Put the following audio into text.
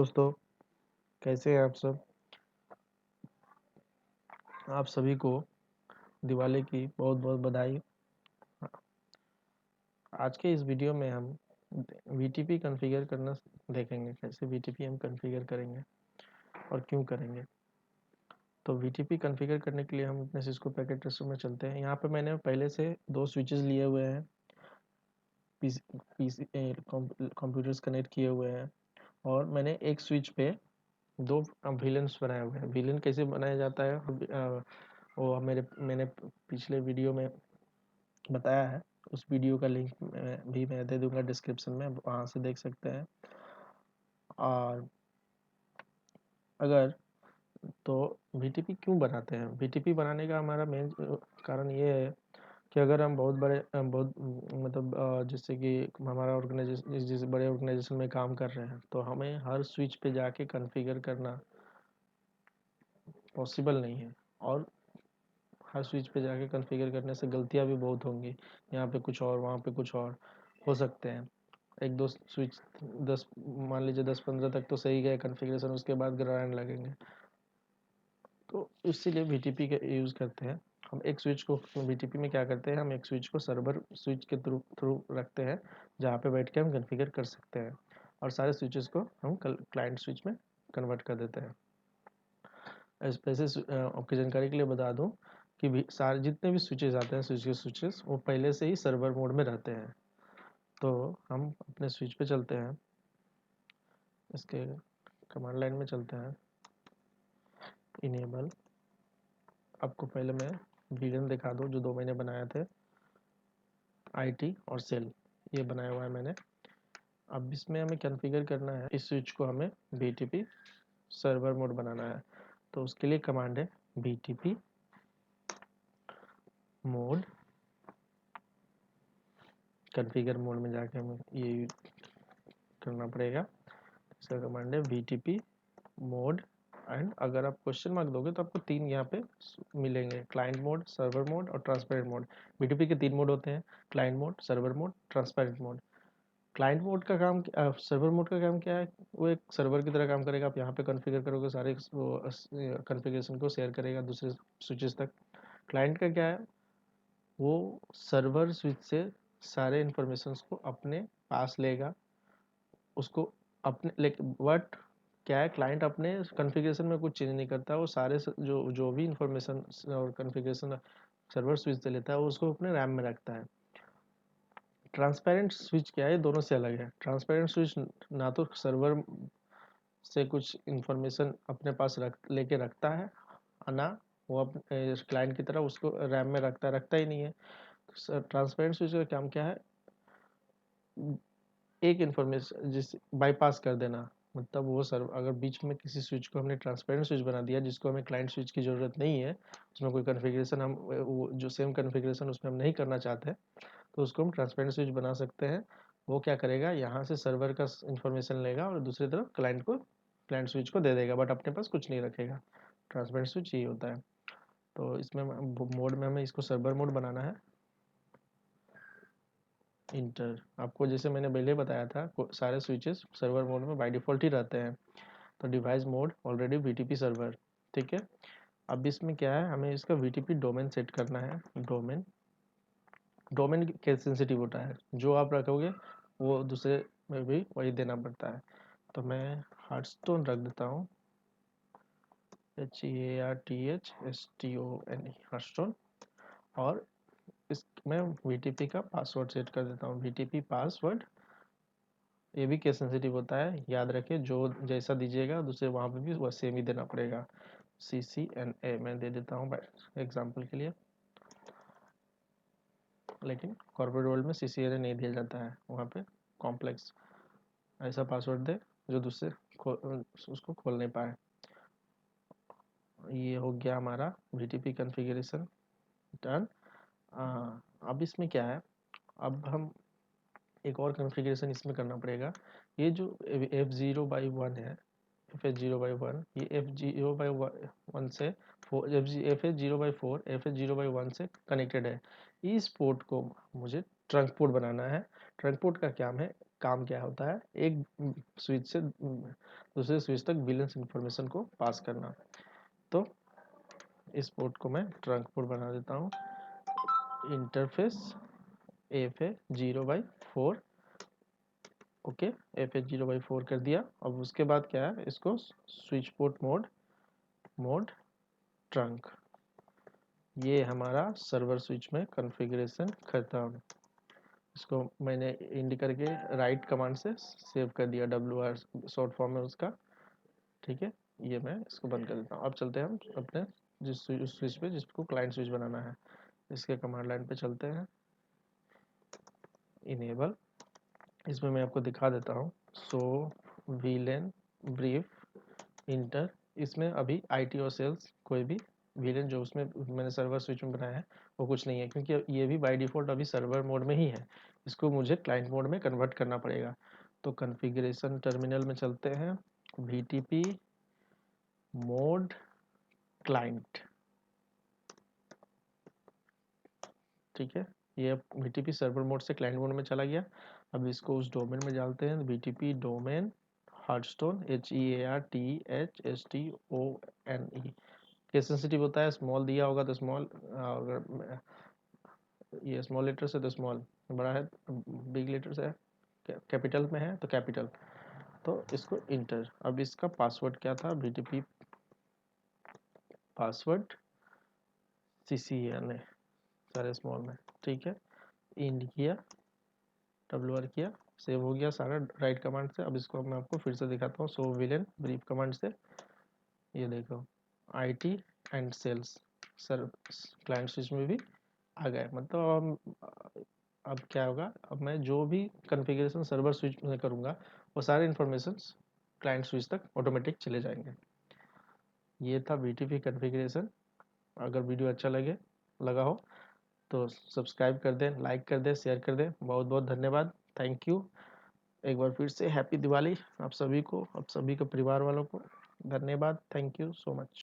दोस्तों, कैसे हैं आप सब। आप सभी को दिवाली की बहुत बहुत बधाई। आज के इस वीडियो में हम वीटीपी कॉन्फ़िगर करना देखेंगे, कैसे वीटीपी हम कॉन्फ़िगर करेंगे और क्यों करेंगे। तो वीटीपी कॉन्फ़िगर करने के लिए हम अपने सिस्को पैकेट ट्रेसर में चलते हैं। यहाँ पे मैंने पहले से 2 स्विचेस लिए हुए हैं, पीसी कंप्यूटर्स कनेक्ट किए हुए हैं और मैंने एक स्विच पे 2 विलन्स बनाए हुए हैं। विलन कैसे बनाया जाता है वो मैंने पिछले वीडियो में बताया है। उस वीडियो का लिंक भी मैं दे दूंगा डिस्क्रिप्शन में, वहाँ से देख सकते हैं। और अगर तो वीटीपी क्यों बनाते हैं, वीटीपी बनाने का हमारा मेन कारण ये है कि अगर हम बहुत बड़े बहुत मतलब जैसे कि हमारा ऑर्गेनाइजेशन जिस बड़े ऑर्गेनाइजेशन में काम कर रहे हैं तो हमें हर स्विच पे जाके कॉन्फ़िगर करना पॉसिबल नहीं है। और हर स्विच पे जाके कॉन्फ़िगर करने से गलतियाँ भी बहुत होंगी। यहाँ पे कुछ और, वहाँ पे कुछ और हो सकते हैं। एक दो स्विच 10 मान लीजिए 10-15 तक तो सही गए कॉन्फ़िगरेशन, उसके बाद गड़बड़ाने लगेंगे। तो इसीलिए वीटीपी का यूज़ करते हैं। हम एक स्विच को वीटीपी में क्या करते हैं, हम एक स्विच को सर्वर स्विच के थ्रू रखते हैं, जहाँ पे बैठ के हम कॉन्फ़िगर कर सकते हैं और सारे स्विचेस को हम क्लाइंट स्विच में कन्वर्ट कर देते हैं। वैसे आपकी जानकारी के लिए बता दूं कि सारे जितने भी स्विचेस आते हैं, स्विचेस वो पहले से ही सर्वर मोड में रहते हैं। तो हम अपने स्विच पे चलते हैं, इसके कमांड लाइन में चलते हैं। इनेबल, आपको पहले मैं वीलन दिखा दूं जो 2 मैंने बनाए थे, आईटी और सेल, ये बनाया हुआ है मैंने। अब इसमें हमें कॉन्फ़िगर करना है, इस स्विच को हमें बीटीपी सर्वर मोड बनाना है। तो उसके लिए कमांड है बीटीपी मोड। कॉन्फ़िगर मोड में जाके हमें ये करना पड़ेगा। इसका कमांड है बीटीपी मोड। एंड अगर आप क्वेश्चन मार्क दोगे तो आपको 3 यहाँ पे मिलेंगे, क्लाइंट मोड, सर्वर मोड और ट्रांसपेरेंट मोड। बीटीपी के 3 मोड होते हैं, client mode, server mode, transparent mode. Client mode का काम, सर्वर मोड का काम क्या है, वो एक सर्वर की तरह काम करेगा। आप यहाँ पे कॉन्फ़िगर करोगे, सारे कॉन्फ़िगरेशन को शेयर करेगा दूसरे स्विचेस तक। क्लाइंट का क्या है, वो सर्वर स्विच से सारे इंफॉर्मेशन को अपने पास लेगा, उसको अपने बट क्या है, क्लाइंट अपने कॉन्फ़िगरेशन में कुछ चेंज नहीं करता। वो सारे जो जो भी इंफॉर्मेशन और कॉन्फ़िगरेशन सर्वर स्विच से लेता है वो उसको अपने रैम में रखता है। ट्रांसपेरेंट स्विच क्या है, दोनों से अलग है। ट्रांसपेरेंट स्विच ना तो सर्वर से कुछ इंफॉर्मेशन अपने पास लेके रखता है, ना वो क्लाइंट की तरह उसको रैम में रखता ही नहीं है। ट्रांसपेरेंट स्विच का काम क्या है, एक इंफॉर्मेशन जिस बाईपास कर देना। मतलब वो सर्व अगर बीच में किसी स्विच को हमने ट्रांसपेरेंट स्विच बना दिया जिसको हमें क्लाइंट स्विच की ज़रूरत नहीं है, उसमें कोई कॉन्फ़िगरेशन हम वो जो सेम कॉन्फ़िगरेशन उसमें हम नहीं करना चाहते, तो उसको हम ट्रांसपेरेंट स्विच बना सकते हैं। वो क्या करेगा, यहाँ से सर्वर का इंफॉर्मेशन लेगा और दूसरी तरफ क्लाइंट स्विच को दे देगा, बट अपने पास कुछ नहीं रखेगा। ट्रांसपेरेंट स्विच यही होता है। तो इसमें मोड में हमें इसको सर्वर मोड बनाना है। इंटर, आपको जैसे मैंने पहले बताया था, सारे स्विचेस सर्वर मोड में बाय डिफ़ॉल्ट ही रहते हैं। तो device mode already VTP server, ठीक है। अब इसमें क्या है, हमें इसका वीटीपी डोमेन सेट करना है। डोमेन डोमेन कैसे सेंसिटिव होता है, जो आप रखोगे वो दूसरे में भी वही देना पड़ता है। तो मैं हार्टस्टोन रख देता हूँ, HEARTHSTONE, हार्टस्टोन। और इस मैं वीटीपी का पासवर्ड सेट कर देता हूँ, वीटीपी पासवर्ड। ये भी केस सेंसिटिव होता है, याद रखिए, जो जैसा दीजिएगा दूसरे वहाँ पे भी वो सेम ही देना पड़ेगा। CCNA मैं दे देता हूँ एग्जाम्पल के लिए, लेकिन कॉर्पोरेट वर्ल्ड में CCNA नहीं दिया जाता है, वहाँ पे कॉम्प्लेक्स ऐसा पासवर्ड दे जो दूसरे उसको खोल नहीं पाए। ये हो गया हमारा VTP कॉन्फ़िगरेशन डन। अब इसमें क्या है, अब हम एक और कॉन्फ़िगरेशन इसमें करना पड़ेगा। ये जो F0/1 है, FH0/1, ये F0/1 से FH0/4 FH0/1 से कनेक्टेड है। इस पोर्ट को मुझे ट्रंक पोर्ट बनाना है। ट्रंक पोर्ट का क्या है, काम क्या होता है, एक स्विच से दूसरे स्विच तक VLAN इंफॉर्मेशन को पास करना। तो इस पोर्ट को मैं ट्रंक पोर्ट बना देता हूँ। इंटरफेस FA0/4, ओके, FA0/4 कर दिया। अब उसके बाद क्या है, इसको स्विच पोर्ट मोड ट्रंक, ये हमारा सर्वर स्विच में कॉन्फ़िगरेशन खत्म। इसको मैंने इंड करके राइट कमांड से सेव कर दिया, WR शॉर्ट फॉर्म है उसका, ठीक है। ये मैं इसको बंद कर देता हूँ। अब चलते हैं हम अपने जिस स्विच पे जिसको क्लाइंट स्विच बनाना है, इसके कमांड लाइन पे चलते हैं। इनेबल, इसमें मैं आपको दिखा देता हूँ। सो VLAN ब्रीफ इंटर, इसमें अभी IT और सेल्स कोई भी VLAN जो उसमें मैंने सर्वर स्विच में बनाया है वो कुछ नहीं है, क्योंकि ये भी बाय डिफ़ॉल्ट अभी सर्वर मोड में ही है। इसको मुझे क्लाइंट मोड में कन्वर्ट करना पड़ेगा। तो कॉन्फ़िगरेशन टर्मिनल में चलते हैं, VTP मोड क्लाइंट, ठीक है। ये VTP सर्वर मोड से क्लाइंट मोड में चला गया। अब इसको उस डोमेन में डालते हैं, VTP domain Hearthstone, HEARTHSTONE। Case sensitive होता है, स्मॉल दिया होगा तो स्मॉल, अगर ये स्मॉल लेटर से तो स्मॉल, बड़ा है बिग लेटर से है, कैपिटल में है तो कैपिटल। तो इसको इंटर। अब इसका पासवर्ड क्या था, VTP पासवर्ड CCNA, सारे स्मॉल में, ठीक है। इंड किया, WR किया, सेव हो गया सारा राइट कमांड से। अब इसको मैं आपको फिर से दिखाता हूँ। सो VLAN ब्रीफ कमांड से, ये देखो IT and sales sir client switch में भी आ गए। मतलब अब क्या होगा, अब मैं जो भी कॉन्फ़िगरेशन सर्वर स्विच में करूँगा वो सारे इन्फॉर्मेशन क्लाइंट स्विच तक ऑटोमेटिक चले जाएंगे। ये था VTP कॉन्फ़िगरेशन। अगर वीडियो अच्छा लगा हो तो सब्सक्राइब कर दें, लाइक कर दें, शेयर कर दें। बहुत बहुत धन्यवाद, थैंक यू। एक बार फिर से हैप्पी दिवाली आप सभी को, आप सभी के परिवार वालों को। धन्यवाद, थैंक यू सो मच।